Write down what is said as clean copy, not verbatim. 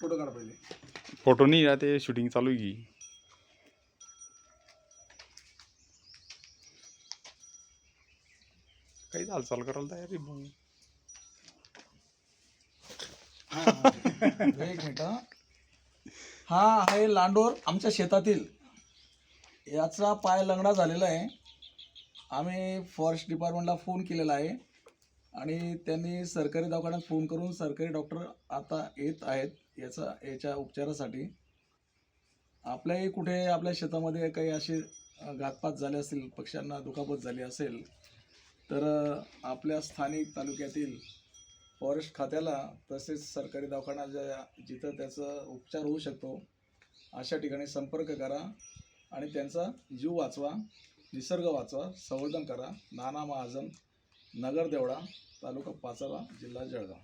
Photo काढ पहिले. Photo नाही राहते, शूटिंग चालू आहे की. काही हालचाल करायला तयार आहे भाऊ. एक मिनिट. हा आहे लांडोर आमच्या शेतातील. याचा पाय लंगडा झालेला आहे. आम्ही फॉरेस्ट डिपार्टमेंटला फोन केलेला आहे आणि त्यांनी सरकारी दवाखान्यात फोन करून सरकारी डॉक्टर आता येत आहेत याच्या उपचारासाठी. आपल्याही कुठे आपल्या शेतामध्ये काही असे घातपात झाले असतील, पक्ष्यांना दुखापत झाली असेल, तर आपल्या स्थानिक तालुक्यातील फॉरेस्ट खात्याला तसेच सरकारी दवाखाना जिथं त्याचा उपचार होऊ शकतो अशा ठिकाणी संपर्क करा आणि त्यांचा जीव वाचवा, निसर्ग वाचवा, संवर्धन करा. नाना महाजन, नगर देवळा, तालुका पाचोरा, जिल्हा जळगाव.